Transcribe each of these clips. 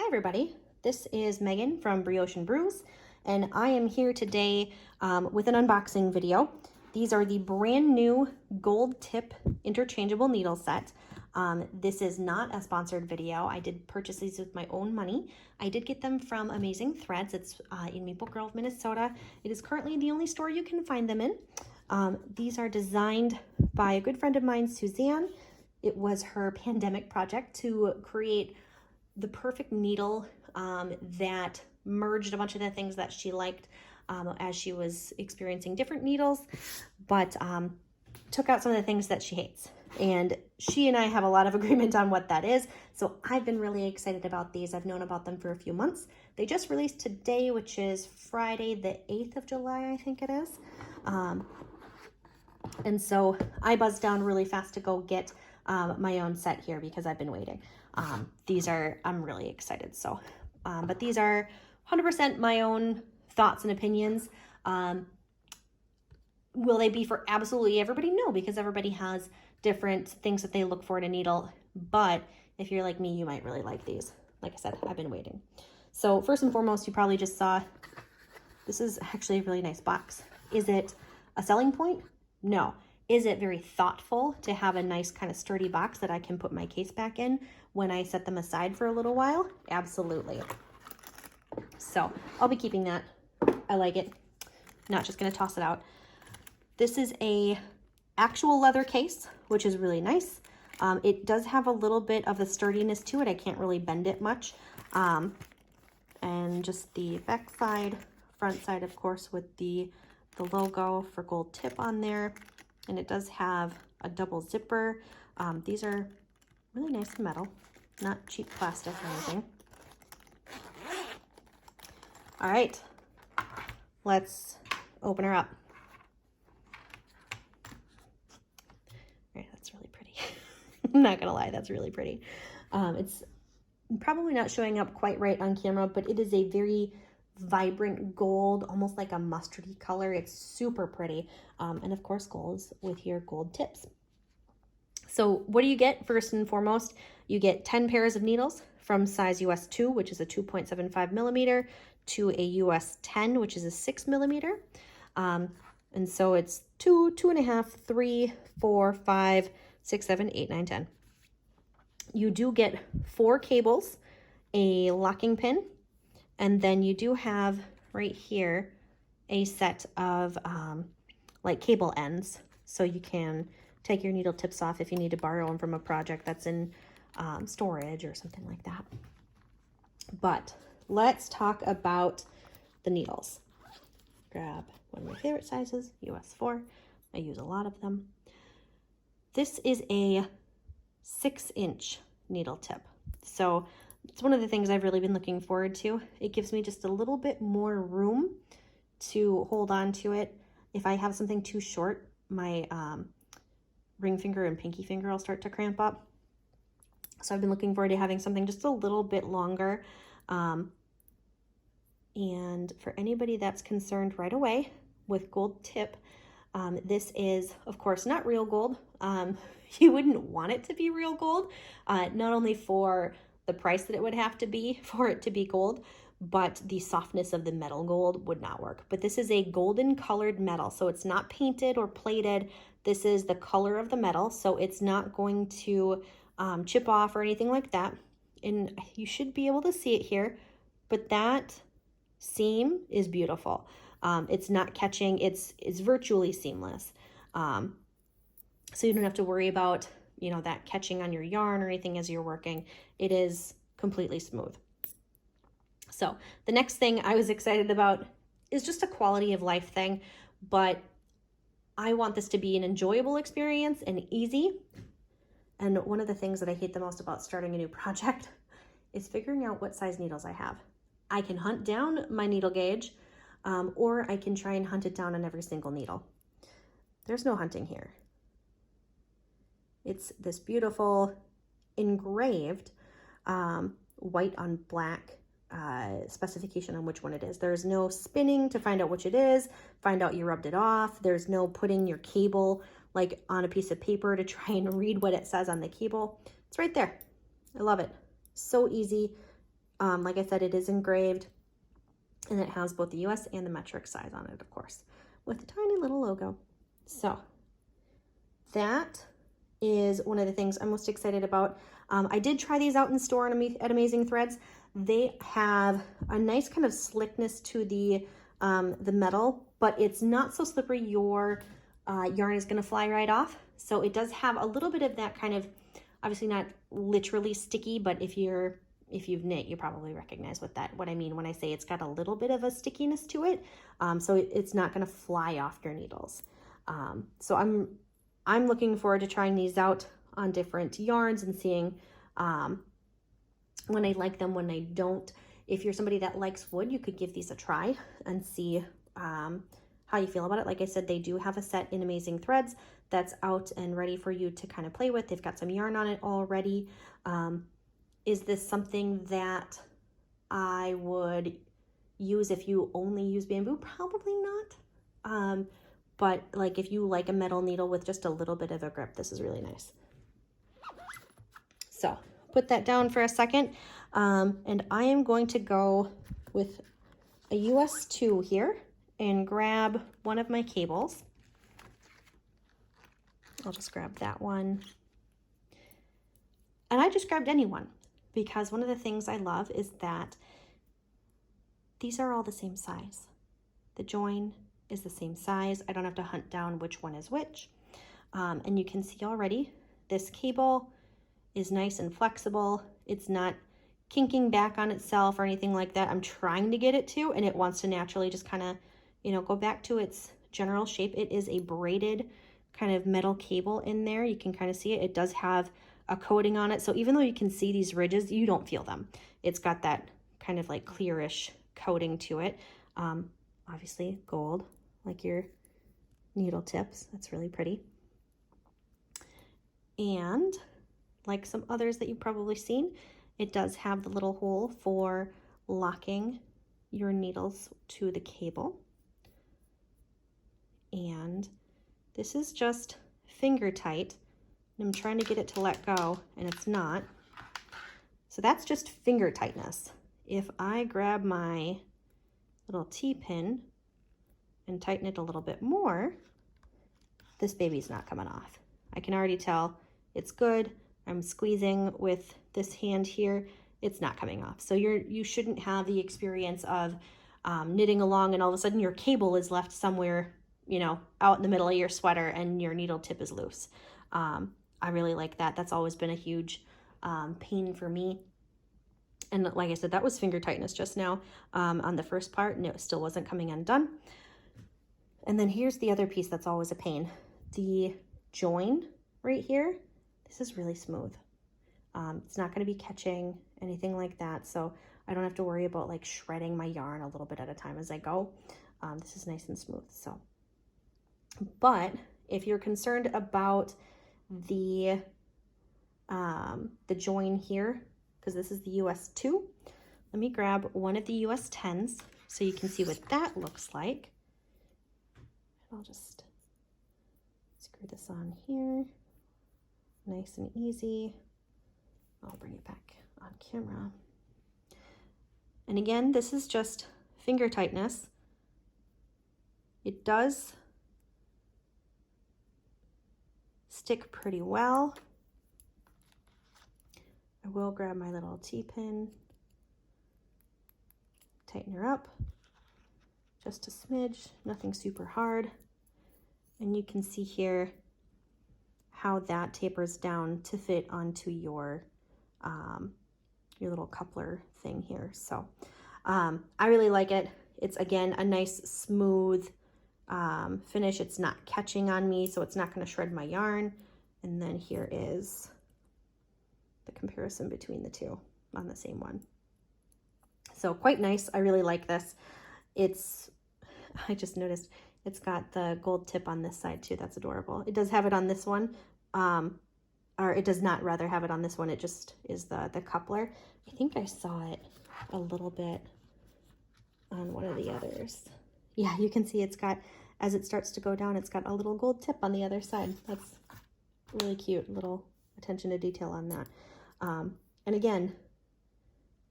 Hi everybody, this is Megan from Brioche and Brews, and I am here today with an unboxing video. These are the brand new gold tip interchangeable needle set. This is not a sponsored video. I did purchase these with my own money. I did get them from Amazing Threads. It's in Maple Grove, Minnesota. It is currently the only store you can find them in. These are designed by a good friend of mine, Suzanne. It was her pandemic project to create the perfect needle that merged a bunch of the things that she liked as she was experiencing different needles, but took out some of the things that she hates. And she and I have a lot of agreement on what that is. So I've been really excited about these. I've known about them for a few months. They just released today, which is Friday, the 8th of July, I think it is. And so I buzzed down really fast to go get my own set here because I've been waiting. I'm really excited. So, but these are 100% my own thoughts and opinions. Will they be for absolutely everybody? No, because everybody has different things that they look for in a needle. But if you're like me, you might really like these. Like I said, I've been waiting. So first and foremost, you probably just saw, this is actually a really nice box. Is it a selling point? No. Is it very thoughtful to have a nice kind of sturdy box that I can put my case back in when I set them aside for a little while? Absolutely. So I'll be keeping that. I like it. Not just going to toss it out. This is a actual leather case, which is really nice. It does have a little bit of the sturdiness to it. I can't really bend it much. And just the back side, front side, of course, with the logo for gold tip on there. And it does have a double zipper. These are really nice metal, not cheap plastic or anything. All right, let's open her up. All right, that's really pretty. I'm not gonna lie, that's really pretty. It's probably not showing up quite right on camera, but it is a very vibrant gold, almost like a mustardy color. It's super pretty. And of course, gold with your gold tips. So what do you get? First and foremost, you get 10 pairs of needles from size US 2, which is a 2.75 millimeter, to a US 10, which is a 6 millimeter. And so it's 2, 2.5, 3, 4, 5, 6, 7, 8, 9, 10. You do get 4 cables, a locking pin, and then you do have right here a set of like cable ends. So you can take your needle tips off if you need to borrow them from a project that's in storage or something like that. But let's talk about the needles. Grab one of my favorite sizes, US 4. I use a lot of them. This is a 6-inch needle tip. So it's one of the things I've really been looking forward to. It gives me just a little bit more room to hold on to it. If I have something too short, my ring finger and pinky finger will start to cramp up. So I've been looking forward to having something just a little bit longer. And for anybody that's concerned right away with gold tip, this is, of course, not real gold. You wouldn't want it to be real gold, not only for the price that it would have to be for it to be gold, but the softness of the metal gold would not work. But this is a golden colored metal, so it's not painted or plated. This is the color of the metal, so it's not going to chip off or anything like that. And you should be able to see it here, but that seam is beautiful. It's not catching, it's virtually seamless. So you don't have to worry about, you know, that catching on your yarn or anything as you're working. It is completely smooth. So the next thing I was excited about is just a quality of life thing, but I want this to be an enjoyable experience and easy. And one of the things that I hate the most about starting a new project is figuring out what size needles I have. I can hunt down my needle gauge, or I can try and hunt it down on every single needle. There's no hunting here. It's this beautiful engraved white on black specification on which one it is. There's no spinning to find out which it is, find out you rubbed it off. There's no putting your cable like on a piece of paper to try and read what it says on the cable. It's right there. I love it. So easy. Like I said, it is engraved, and it has both the US and the metric size on it, of course, with a tiny little logo. So that is one of the things I'm most excited about. I did try these out in store at Amazing Threads. They have a nice kind of slickness to the metal, but it's not so slippery your yarn is going to fly right off. So it does have a little bit of that kind of, obviously not literally sticky, but if you've knit, you probably recognize what I mean when I say it's got a little bit of a stickiness to it. So it's not going to fly off your needles. So I'm looking forward to trying these out on different yarns and seeing when I like them, when I don't. If you're somebody that likes wood, you could give these a try and see how you feel about it. Like I said, they do have a set in Amazing Threads that's out and ready for you to kind of play with. They've got some yarn on it already. Is this something that I would use if you only use bamboo? Probably not. But like if you like a metal needle with just a little bit of a grip, this is really nice. So put that down for a second. And I am going to go with a US 2 here and grab one of my cables. I'll just grab that one. And I just grabbed any one because one of the things I love is that these are all the same size. The join is the same size. I don't have to hunt down which one is which. And you can see already this cable is nice and flexible. It's not kinking back on itself or anything like that. I'm trying to get it to, and it wants to naturally just kind of, go back to its general shape. It is a braided kind of metal cable in there. You can kind of see it. It does have a coating on it. So even though you can see these ridges, you don't feel them. It's got that kind of like clearish coating to it. Obviously gold, like your needle tips. That's really pretty. And like some others that you've probably seen, it does have the little hole for locking your needles to the cable. And this is just finger tight. I'm trying to get it to let go, and it's not. So that's just finger tightness. If I grab my little T-pin and tighten it a little bit more, this baby's not coming off. I can already tell it's good. I'm squeezing with this hand here. It's not coming off. So you shouldn't have the experience of knitting along and all of a sudden your cable is left somewhere, out in the middle of your sweater and your needle tip is loose. I really like that. That's always been a huge pain for me. And like I said, that was finger tightness just now on the first part, and it still wasn't coming undone. And then here's the other piece that's always a pain. The join right here, this is really smooth. It's not going to be catching anything like that, so I don't have to worry about like shredding my yarn a little bit at a time as I go. This is nice and smooth. So, but if you're concerned about the join here, because this is the US 2, let me grab one of the US 10s so you can see what that looks like. I'll just screw this on here, nice and easy. I'll bring it back on camera. And again, this is just finger tightness. It does stick pretty well. I will grab my little T-pin, tighten her up just a smidge, nothing super hard. And you can see here how that tapers down to fit onto your little coupler thing here. So I really like it. It's, again, a nice smooth finish. It's not catching on me, so it's not going to shred my yarn. And then here is the comparison between the two on the same one. So quite nice. I really like this. I just noticed it's got the gold tip on this side too. That's adorable. It does have it on this one. Or it does not rather have it on this one. It just is the coupler. I think I saw it a little bit on one of the others. Yeah, you can see it's got, as it starts to go down, it's got a little gold tip on the other side. That's really cute. Little attention to detail on that. And again,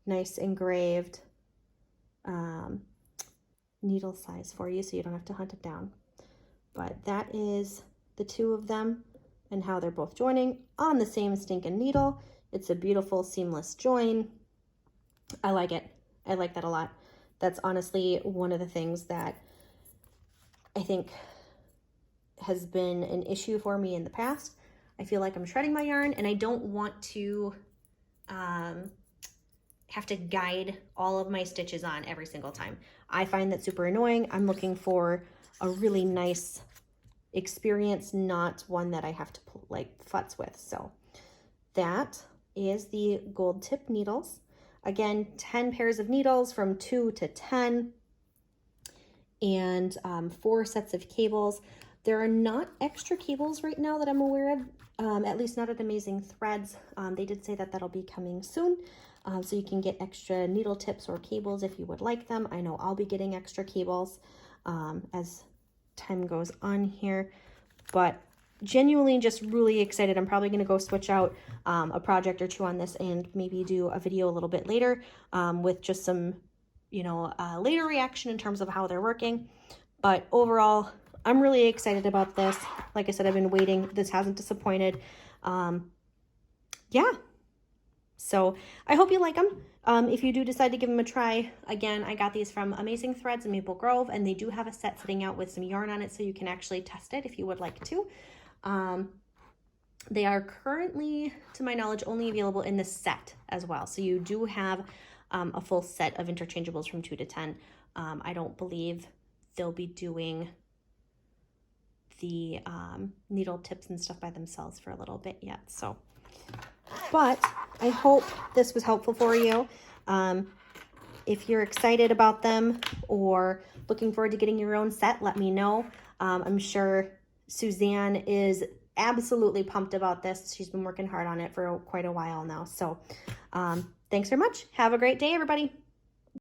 nice engraved needle size for you, so you don't have to hunt it down. But that is the two of them and how they're both joining on the same stinking needle. It's a beautiful seamless join. I like it. I like that a lot. That's honestly one of the things that I think has been an issue for me in the past. I feel like I'm shredding my yarn and I don't want to have to guide all of my stitches on every single time. I find that super annoying. I'm looking for a really nice experience, not one that I have to like futz with. So that is the gold tip needles. Again, 10 pairs of needles from 2 to 10 and 4 sets of cables. There are not extra cables right now that I'm aware of, at least not at Amazing Threads. They did say that that'll be coming soon. So you can get extra needle tips or cables if you would like them. I know I'll be getting extra cables as time goes on here, but genuinely just really excited. I'm probably going to go switch out a project or two on this and maybe do a video a little bit later with just some, later reaction in terms of how they're working. But overall, I'm really excited about this. Like I said, I've been waiting. This hasn't disappointed. Yeah. So I hope you like them. If you do decide to give them a try, again, I got these from Amazing Threads in Maple Grove, and they do have a set sitting out with some yarn on it, so you can actually test it if you would like to. They are currently, to my knowledge, only available in the set as well. So you do have a full set of interchangeables from 2 to 10. I don't believe they'll be doing the needle tips and stuff by themselves for a little bit yet. So, but I hope this was helpful for you. If you're excited about them or looking forward to getting your own set, let me know. I'm sure Suzanne is absolutely pumped about this. She's been working hard on it for quite a while now. So thanks very much. Have a great day, everybody.